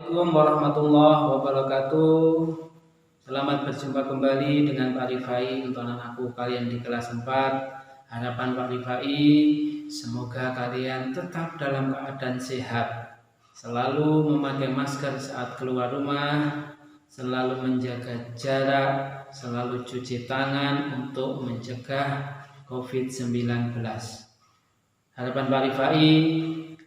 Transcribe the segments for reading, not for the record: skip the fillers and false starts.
Assalamualaikum warahmatullahi wabarakatuh. Selamat berjumpa kembali dengan Pak Rifai untuk anakku kalian di kelas 4. Harapan Pak Rifai, semoga kalian tetap dalam keadaan sehat, selalu memakai masker saat keluar rumah, selalu menjaga jarak, selalu cuci tangan untuk mencegah COVID-19. Harapan Pak Rifai,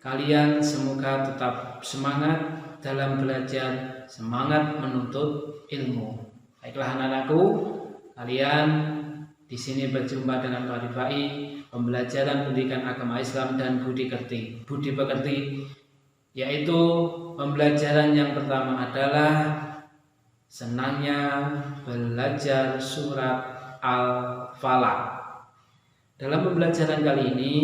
kalian semoga tetap semangat dalam belajar, semangat menuntut ilmu. Baiklah anak-anakku, kalian di sini berjumpa dengan Pak Rifai, pembelajaran pendidikan agama Islam dan budi pekerti, yaitu pembelajaran yang pertama adalah senangnya belajar surat Al-Falaq. Dalam pembelajaran kali ini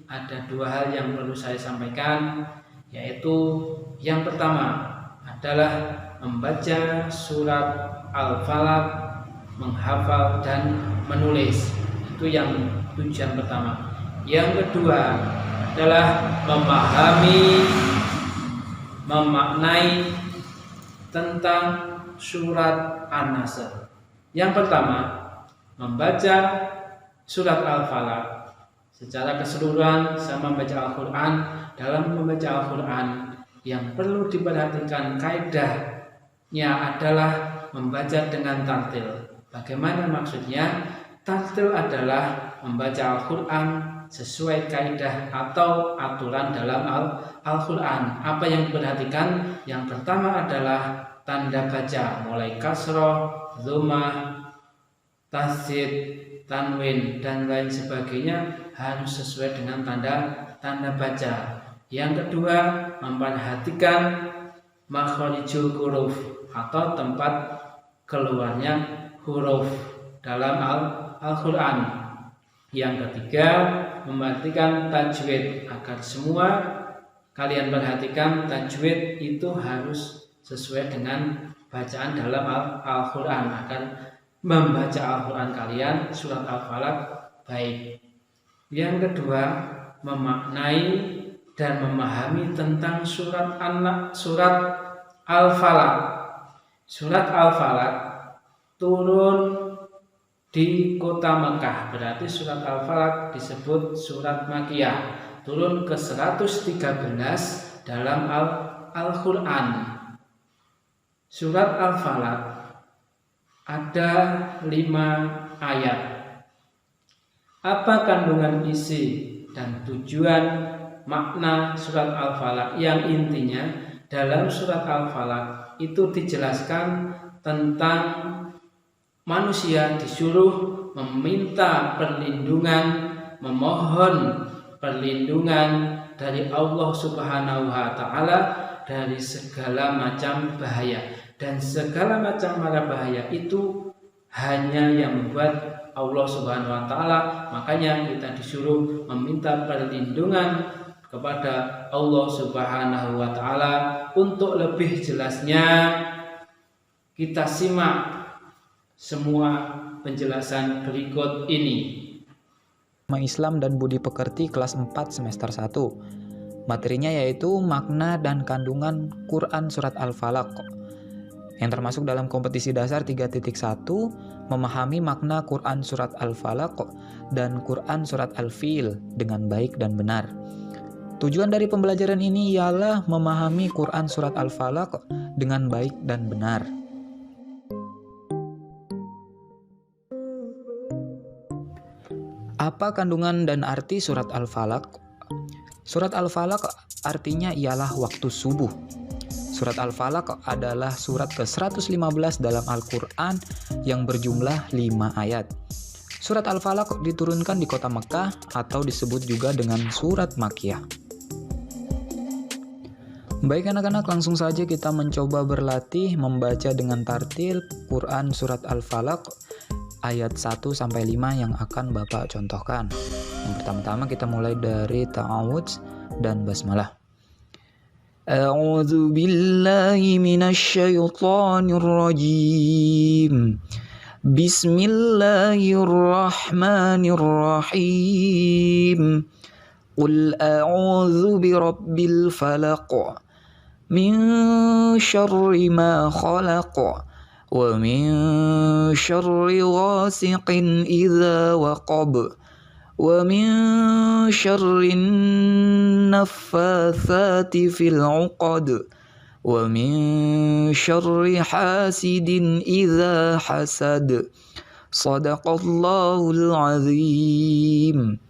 ada dua hal yang perlu saya sampaikan, yaitu yang pertama adalah membaca surat Al-Falaq, menghafal dan menulis. Itu yang tujuan pertama. Yang kedua adalah memaknai tentang surat An-Nasr. Yang pertama, membaca surat Al-Falaq secara keseluruhan sama membaca Al-Quran. Dalam membaca Al-Quran yang perlu diperhatikan kaidahnya adalah membaca dengan tartil. Bagaimana maksudnya? Tartil adalah membaca Al-Quran sesuai kaidah atau aturan dalam Al-Quran. Apa yang diperhatikan? Yang pertama adalah tanda baca, mulai kasroh, dhammah, tasydid, tanwin dan lain sebagainya harus sesuai dengan tanda baca. Yang kedua, memperhatikan makharijul huruf atau tempat keluarnya huruf dalam Al-Quran. Yang ketiga, memperhatikan tajwid, agar semua kalian perhatikan tajwid itu harus sesuai dengan bacaan dalam Al-Quran, agar membaca Al-Quran kalian surat Al-Falaq baik. Yang kedua, memaknai dan memahami tentang surat Al-Falaq. Surat Al-Falaq turun di kota Mekah, berarti surat Al-Falaq disebut surat Makkiyah, turun ke 113 dalam Al-Quran. Surat Al-Falaq ada 5 ayat. Apa kandungan isi dan tujuan makna surat Al-Falaq? Yang intinya dalam surat Al-Falaq itu dijelaskan tentang manusia disuruh meminta perlindungan, memohon perlindungan dari Allah Subhanahu wa Ta'ala dari segala macam bahaya, dan segala macam mara bahaya itu hanya yang membuat Allah Subhanahu wa Ta'ala. Makanya kita disuruh meminta perlindungan kepada Allah Subhanahu wa Ta'ala. Untuk lebih jelasnya kita simak semua penjelasan berikut ini. Islam dan Budi Pekerti kelas 4 semester 1. Materinya yaitu makna dan kandungan Quran surat Al-Falaq, yang termasuk dalam kompetisi dasar 3.1, memahami makna Quran surat Al-Falaq dan Quran surat Al-Fil dengan baik dan benar. Tujuan dari pembelajaran ini ialah memahami Quran surat Al-Falaq dengan baik dan benar. Apa kandungan dan arti surat Al-Falaq? Surat Al-Falaq artinya ialah waktu subuh. Surat Al-Falaq adalah surat ke-115 dalam Al-Quran yang berjumlah 5 ayat. Surat Al-Falaq diturunkan di kota Mekah atau disebut juga dengan surat Makkiyah. Baik anak-anak, langsung saja kita mencoba berlatih membaca dengan tartil Quran surat Al-Falaq ayat 1-5 yang akan Bapak contohkan. Yang pertama-tama kita mulai dari ta'awudz dan basmalah. A'udzu billahi minasyaitonir rajim. Bismillahirrahmanirrahim. Qul a'udzu birabbil falaq min syarri ma khalaq wa min syarri ghasiqin idza waqab wa min syarri naffatsati fil 'uqad wa min syarri hasidin idza hasad. Shadaqallahul azim.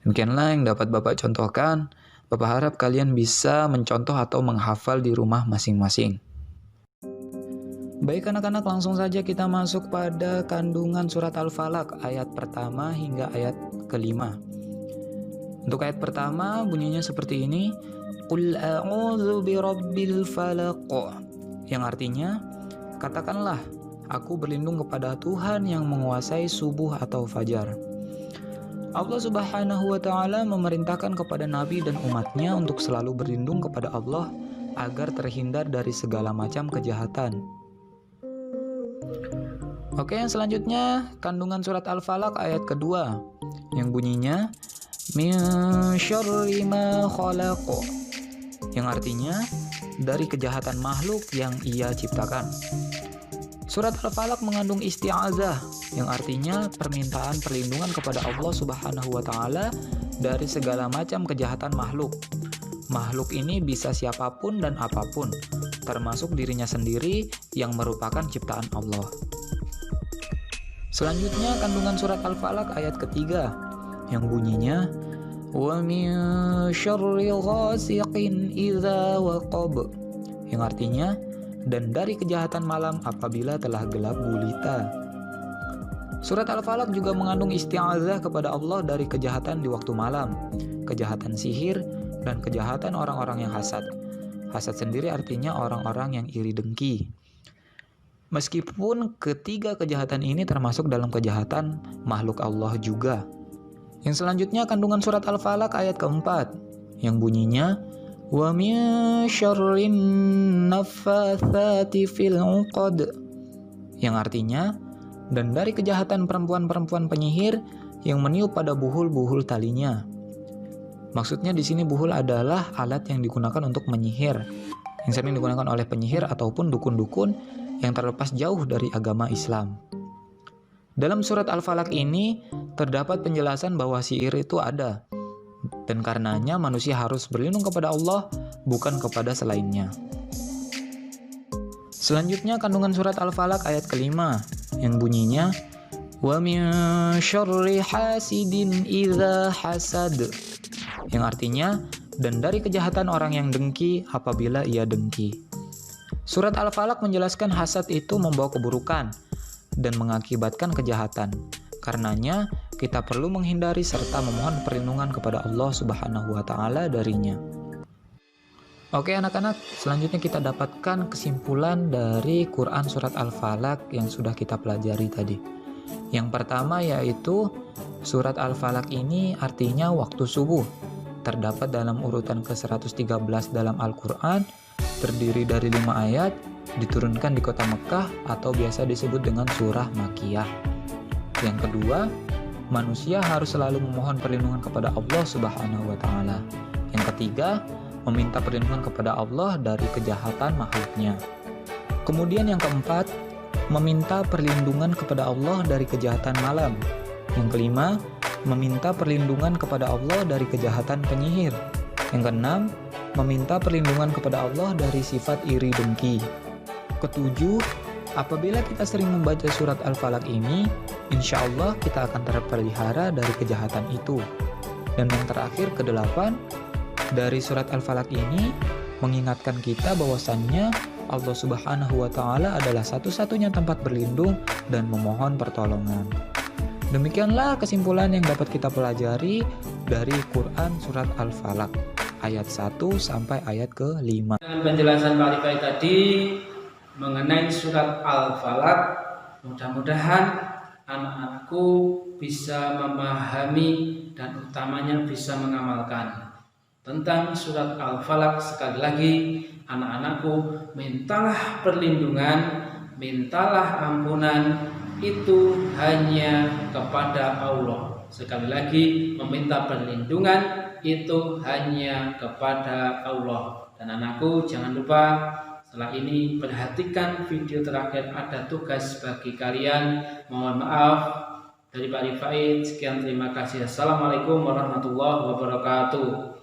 Demikianlah yang dapat Bapak contohkan. Bapak harap kalian bisa mencontoh atau menghafal di rumah masing-masing. Baik anak-anak, langsung saja kita masuk pada kandungan surat Al-Falaq ayat pertama hingga ayat kelima. Untuk ayat pertama bunyinya seperti ini. Qul a'udzu birabbil falaq. Yang artinya, katakanlah, aku berlindung kepada Tuhan yang menguasai subuh atau fajar. Allah Subhanahu wa Ta'ala memerintahkan kepada Nabi dan umatnya untuk selalu berlindung kepada Allah agar terhindar dari segala macam kejahatan. Oke, yang selanjutnya kandungan surat Al-Falaq ayat kedua yang bunyinya min syarri ma khalaq, yang artinya dari kejahatan makhluk yang Ia ciptakan. Surat Al-Falaq mengandung isti'azah yang artinya permintaan perlindungan kepada Allah Subhanahu wa Ta'ala dari segala macam kejahatan makhluk. Makhluk ini bisa siapapun dan apapun, termasuk dirinya sendiri yang merupakan ciptaan Allah. Selanjutnya kandungan surat Al-Falaq ayat ketiga yang bunyinya wa min syarri ghasiqin idza waqab, yang artinya dan dari kejahatan malam apabila telah gelap gulita. Surat Al-Falaq juga mengandung isti'azah kepada Allah dari kejahatan di waktu malam, kejahatan sihir, dan kejahatan orang-orang yang hasad. Hasad sendiri artinya orang-orang yang iri dengki. Meskipun ketiga kejahatan ini termasuk dalam kejahatan makhluk Allah juga. Yang selanjutnya kandungan surat Al-Falaq ayat keempat yang bunyinya wa min syarrin naffatsati fil 'uqad, yang artinya dan dari kejahatan perempuan-perempuan penyihir yang meniup pada buhul-buhul talinya. Maksudnya di sini buhul adalah alat yang digunakan untuk menyihir, yang sering digunakan oleh penyihir ataupun dukun-dukun yang terlepas jauh dari agama Islam. Dalam surat Al-Falaq ini terdapat penjelasan bahwa sihir itu ada, dan karenanya manusia harus berlindung kepada Allah, bukan kepada selainnya. Selanjutnya kandungan surat Al-Falaq ayat kelima yang bunyinya wa min syarri hasidin idza hasad, yang artinya dan dari kejahatan orang yang dengki apabila ia dengki. Surat Al-Falaq menjelaskan hasad itu membawa keburukan dan mengakibatkan kejahatan. Karenanya kita perlu menghindari serta memohon perlindungan kepada Allah Subhanahu wa Ta'ala darinya. Oke anak-anak, selanjutnya kita dapatkan kesimpulan dari Quran surat Al-Falaq yang sudah kita pelajari tadi. Yang pertama yaitu surat Al-Falaq ini artinya waktu subuh. Terdapat dalam urutan ke-113 dalam Al-Quran, terdiri dari 5 ayat, diturunkan di kota Mekah atau biasa disebut dengan surah Makkiyah. Yang kedua, manusia harus selalu memohon perlindungan kepada Allah Subhanahu wa Ta'ala. Yang ketiga, meminta perlindungan kepada Allah dari kejahatan makhluknya. Kemudian yang keempat, meminta perlindungan kepada Allah dari kejahatan malam. Yang kelima, meminta perlindungan kepada Allah dari kejahatan penyihir. Yang keenam, meminta perlindungan kepada Allah dari sifat iri dengki. Ketujuh, apabila kita sering membaca surat Al-Falaq ini, insya Allah kita akan terpelihara dari kejahatan itu. Dan yang terakhir, kedelapan, dari surat Al-Falaq ini mengingatkan kita bahwasannya Allah Subhanahu wa Ta'ala adalah satu-satunya tempat berlindung dan memohon pertolongan. Demikianlah kesimpulan yang dapat kita pelajari dari Quran surat Al-Falaq ayat 1 sampai ayat ke-5. Dengan penjelasan Pak Rifai tadi mengenai surat Al-Falaq, mudah-mudahan anak-anakku bisa memahami dan utamanya bisa mengamalkan tentang surat Al-Falaq. Sekali lagi, anak-anakku, mintalah perlindungan, mintalah ampunan itu hanya kepada Allah. Sekali lagi, meminta perlindungan itu hanya kepada Allah. Dan anakku, jangan lupa setelah ini perhatikan video terakhir, ada tugas bagi kalian. Mohon maaf dari Pak Rifai. Sekian, terima kasih. Assalamualaikum warahmatullahi wabarakatuh.